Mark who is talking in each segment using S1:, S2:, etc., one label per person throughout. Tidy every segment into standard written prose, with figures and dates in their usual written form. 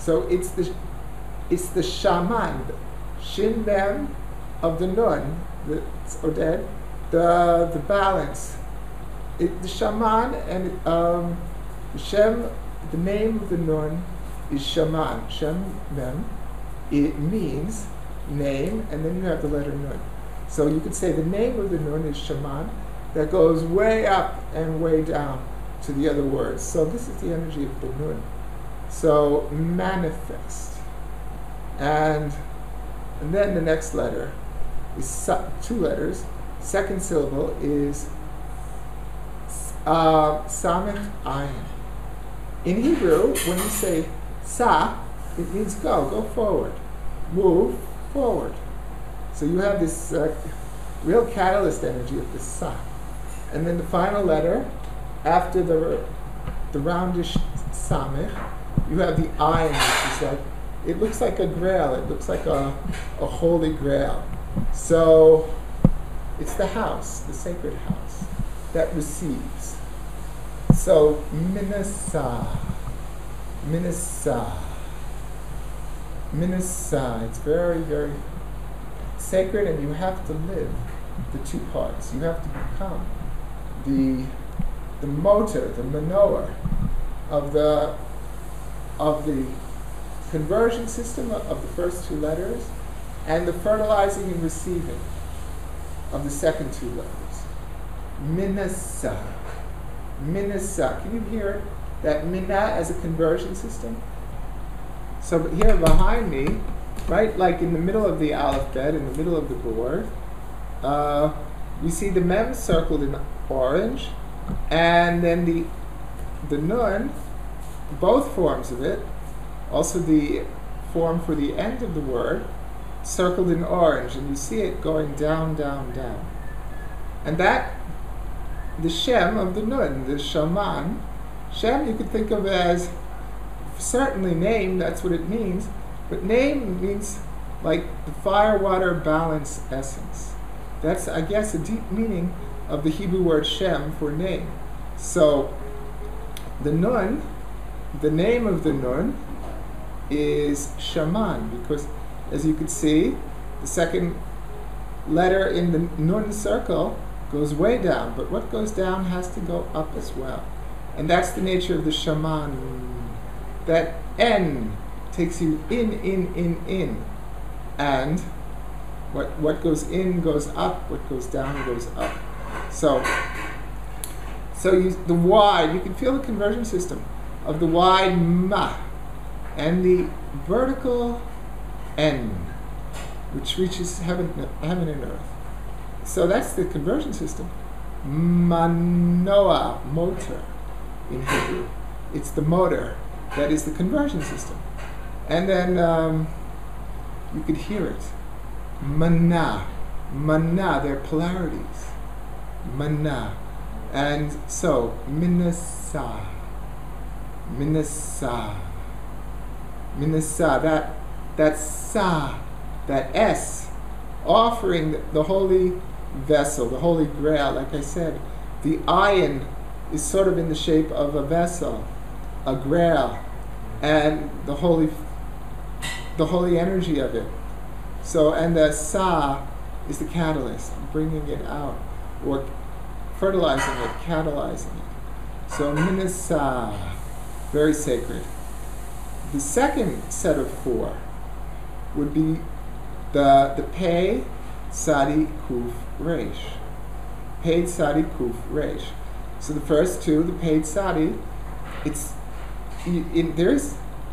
S1: So it's the shaman, shin mem of the nun, Oded, the balance. The shaman and Shem, the name of the nun is shaman. Shem mem. It means name, and then you have the letter nun. So you could say the name of the nun is shaman, that goes way up and way down to the other words. So this is the energy of the nun. So manifest. And then the next letter is two letters. Second syllable is samech ayin. In Hebrew, when you say sa, it means go forward, move forward. So you have this real catalyst energy of the sa. And then the final letter, after the roundish samech, you have the ayin, which is like, it looks like a grail, it looks like a holy grail. So it's the house, the sacred house, that receives. So minasa, it's very, very sacred, and you have to live the two parts. You have to become the motor, the manoer of the conversion system of the first two letters, and the fertilizing and receiving of the second two letters. Minasa. Can you hear that mina as a conversion system? So here behind me, right, like in the middle of the Alef Bet, in the middle of the board, you see the mem circled in orange, and then the nun, both forms of it, also the form for the end of the word, circled in orange, and you see it going down, down, down. And that, the Shem of the nun, the shaman, Shem you could think of as certainly name, that's what it means, but name means like the fire, water, balance, essence. That's, I guess, a deep meaning of the Hebrew word Shem for name. So the nun, the name of the nun is shaman, because as you could see, the second letter in the nun circle goes way down, but what goes down has to go up as well. And that's the nature of the shaman. That N takes you in. And what goes in goes up, what goes down goes up. So the wide, you can feel the conversion system of the wide ma and the vertical N, which reaches heaven and earth. So that's the conversion system. Manoa, motor in Hebrew. It's the motor that is the conversion system. And then you could hear it. Mana, they're polarities. Mana. And so, minasa, that sa, that S, offering the holy vessel, the holy grail. Like I said, the ayin is sort of in the shape of a vessel, a grail, and the holy energy of it. So, and the sa is the catalyst, bringing it out, or fertilizing it, catalyzing it. So minasa, very sacred. The second set of four would be the pei, sadi, kuf, resh. Pei, sadi, kuf, resh. So the first two, the pei, sadi,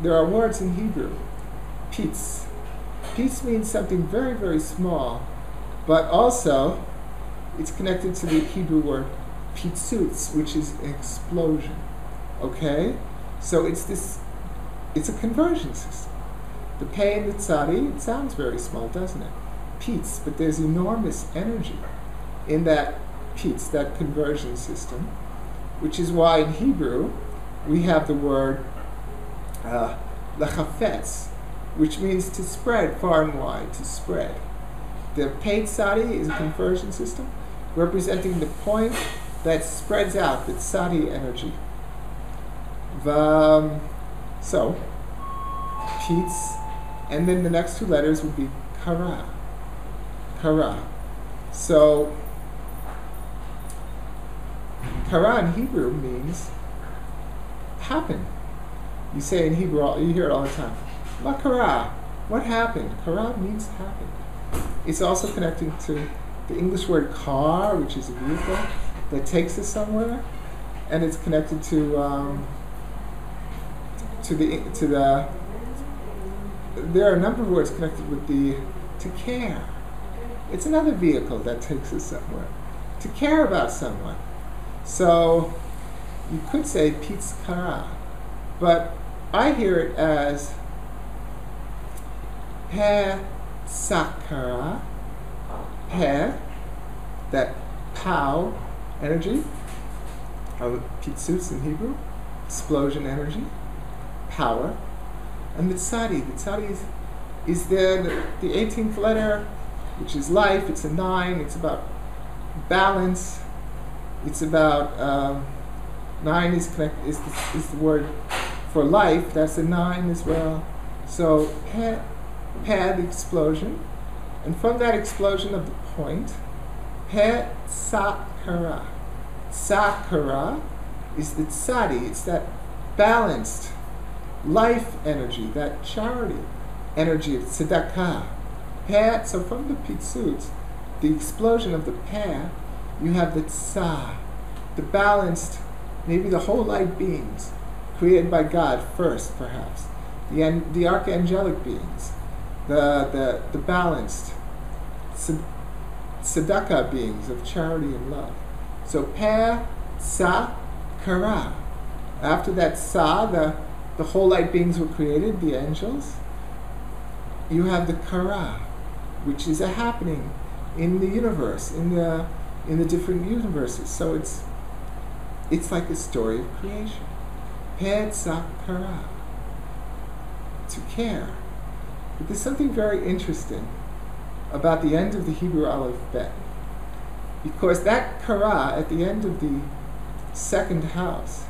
S1: there are words in Hebrew, pitz. Pitz means something very, very small, but also it's connected to the Hebrew word pitzutz, which is explosion. Okay? So it's a conversion system. The pei and the tzadi, it sounds very small, doesn't it? Pitz, but there's enormous energy in that pitz, that conversion system, which is why in Hebrew we have the word lechafetz, which means to spread far and wide, to spread. The pei tzadi is a conversion system representing the point that spreads out, the tzadi energy. So, Pitz, and then the next two letters would be kara. Kara. So, kara in Hebrew means happen. You say in Hebrew, you hear it all the time. Ma kara. What happened? Kara means happen. It's also connecting to the English word car, which is a vehicle that takes us somewhere, and it's connected to the. There are a number of words connected with to care. It's another vehicle that takes us somewhere. To care about someone. So you could say Pitz kara, but I hear it as Pe sakara. Pe, that pow energy of Pitzus in Hebrew, explosion energy, power, and the tzadi. The tzadi is the 18th letter, which is life. It's a 9. It's about balance. It's about 9 is the word for life. That's a 9 as well. So Pe, the explosion, and from that explosion of the point, Pe sakara. Sakara is the tzadi. It's that balanced life energy, that charity energy of tzedakah. Pe, so from the Pitzutz, the explosion of the Pe, you have the tza, the balanced, maybe the whole light beings, created by God first, perhaps. The archangelic beings, the balanced tzedakah beings of charity and love. So Pe, Tza, Kara. After that Tza, the whole light beings were created, the angels. You have the Kara, which is a happening in the universe, in the different universes. So it's like a story of creation. Pe, Tza, Kara. To care. But there's something very interesting about the end of the Hebrew Alef Bet. Because that kara at the end of the second house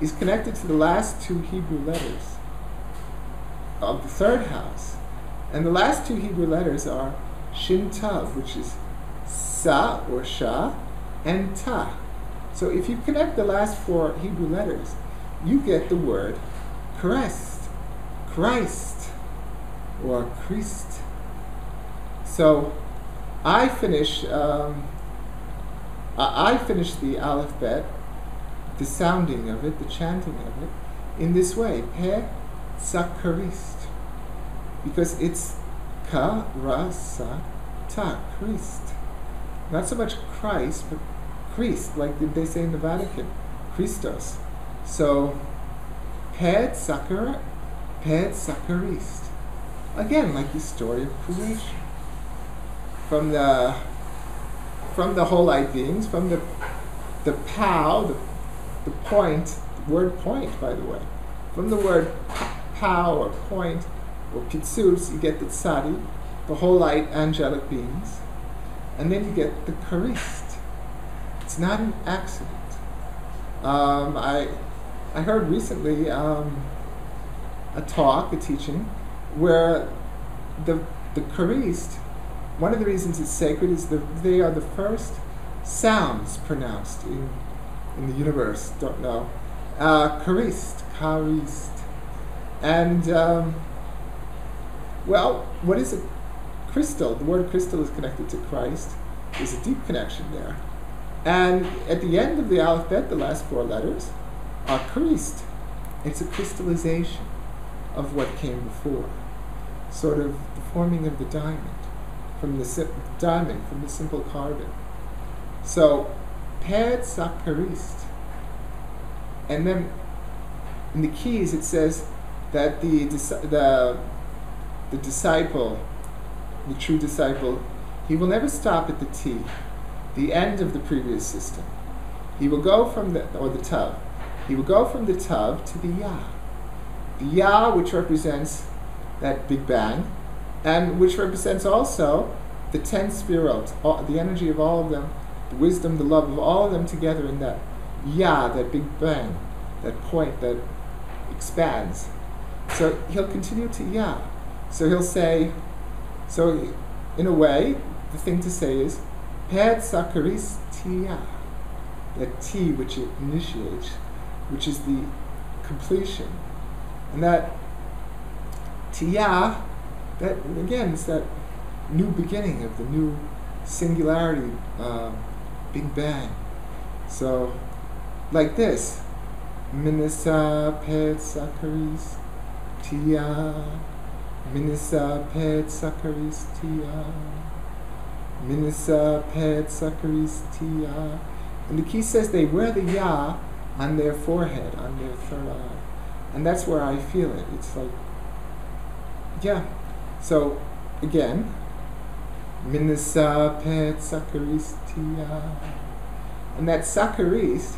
S1: is connected to the last two Hebrew letters of the third house. And the last two Hebrew letters are Shin Tav, which is Sa or Sha, and Ta. So if you connect the last four Hebrew letters, you get the word Christ, or Christ. So I finish the Alef Bet, the sounding of it, the chanting of it, in this way, Pe Sakarist, because it's Ka Ra Sa Ta, Christ. Not so much Christ, but Christ, like they say in the Vatican, Christos. So Pe Sakarist. Again, like the story of creation. From the whole light beings, from the pow, the point, the word point, by the way. From the word pow or point or pitzus, you get the tzadi, the whole light angelic beings, and then you get the karist. It's not an accident. I heard recently a teaching, where the karist, one of the reasons it's sacred is they are the first sounds pronounced in the universe. Don't know. Karist. And, well, what is a crystal? The word crystal is connected to Christ. There's a deep connection there. And at the end of the Alef Bet, the last four letters are Karist. It's a crystallization of what came before. Sort of the forming of the diamond. From the simple carbon. So, Pe Sakarist. And then in the keys it says that the disciple, the true disciple, he will never stop at the T, the end of the previous system. He will go from the Tav. He will go from the Tav to the Ya. The Ya, which represents that Big Bang, and which represents also the 10 spherot, the energy of all of them, the wisdom, the love of all of them together in that Ya, that Big Bang, that point that expands. So he'll continue to ya. So he'll say, so in a way, the thing to say is, Ped Sakaris Tia. That T which it initiates, which is the completion. And that Tia, that again is that new beginning of the new singularity, Big Bang. So, like this, Minisa Ped Sakaris Tia, Minisa Ped Sakaris Tia, Minisa Ped Sakaris Tia. And the key says they wear the Ya on their forehead, on their third eye. And that's where I feel it. It's like, yeah. So, again, Minisa Ped Sakaris Tia. And that Sakaris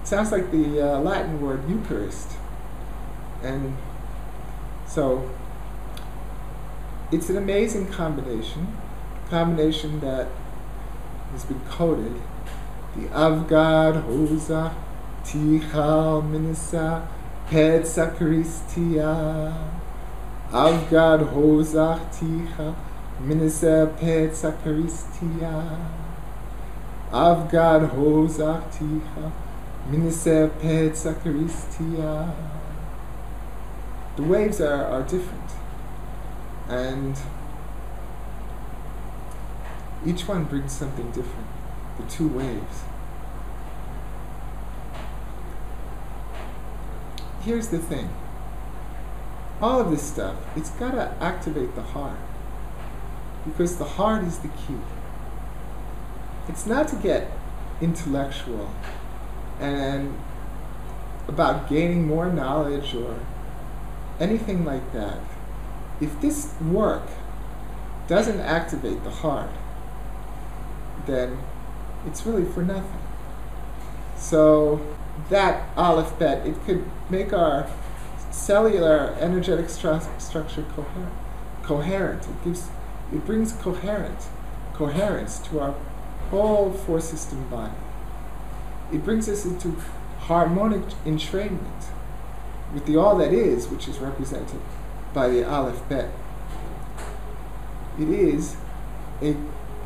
S1: sounds like the Latin word Eucharist. And so, it's an amazing combination that has been coded. The Avgad Hoza Tichal Minisa Ped Sakaris Tia. Avgad Hoza Tichal Minisa Ped Sakaris Tia. Avgad Hoza Tichal Minisa Ped Sakaris Tia. The waves are different, and each one brings something different. The two waves. Here's the thing. All of this stuff, it's got to activate the heart, because the heart is the key. It's not to get intellectual and about gaining more knowledge or anything like that. If this work doesn't activate the heart, then it's really for nothing. So that Alef Bet, it could make our cellular energetic structure coherent. It brings coherence to our whole four-system body. It brings us into harmonic entrainment with the all that is, which is represented by the Alef Bet. It is a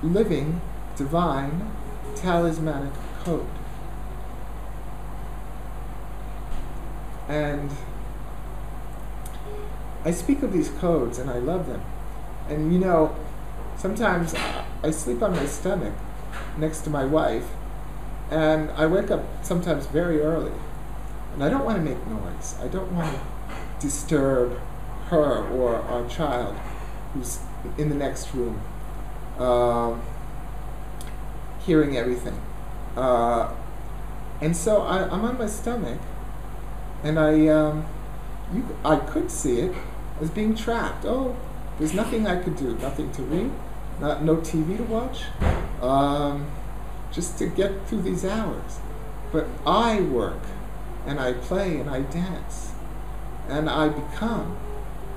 S1: living, divine, talismanic code. And I speak of these codes and I love them. And you know, sometimes I sleep on my stomach next to my wife, and I wake up sometimes very early. And I don't want to make noise. I don't want to disturb her or our child who's in the next room, hearing everything. And so I'm on my stomach, and I could see it as being trapped. Oh, there's nothing I could do, nothing to read, no TV to watch, just to get through these hours. But I work, and I play, and I dance, and I become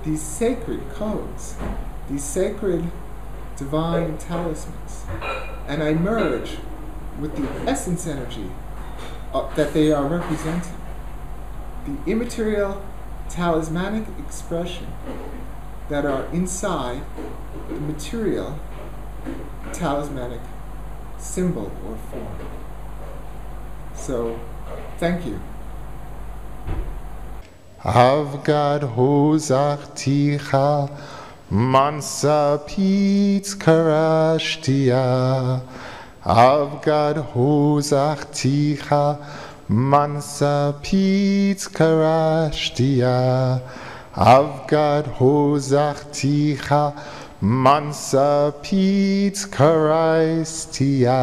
S1: these sacred codes, these sacred divine talismans, and I merge with the essence energy that they are representing, the immaterial talismanic expression that are inside the material talismanic symbol or form. So, thank you. Avgad hozach ticha mansa pitz karashtia. Avgad hozach ticha mansa pitz karashtia. Avgad hozach ticha mansa pitz karashtia.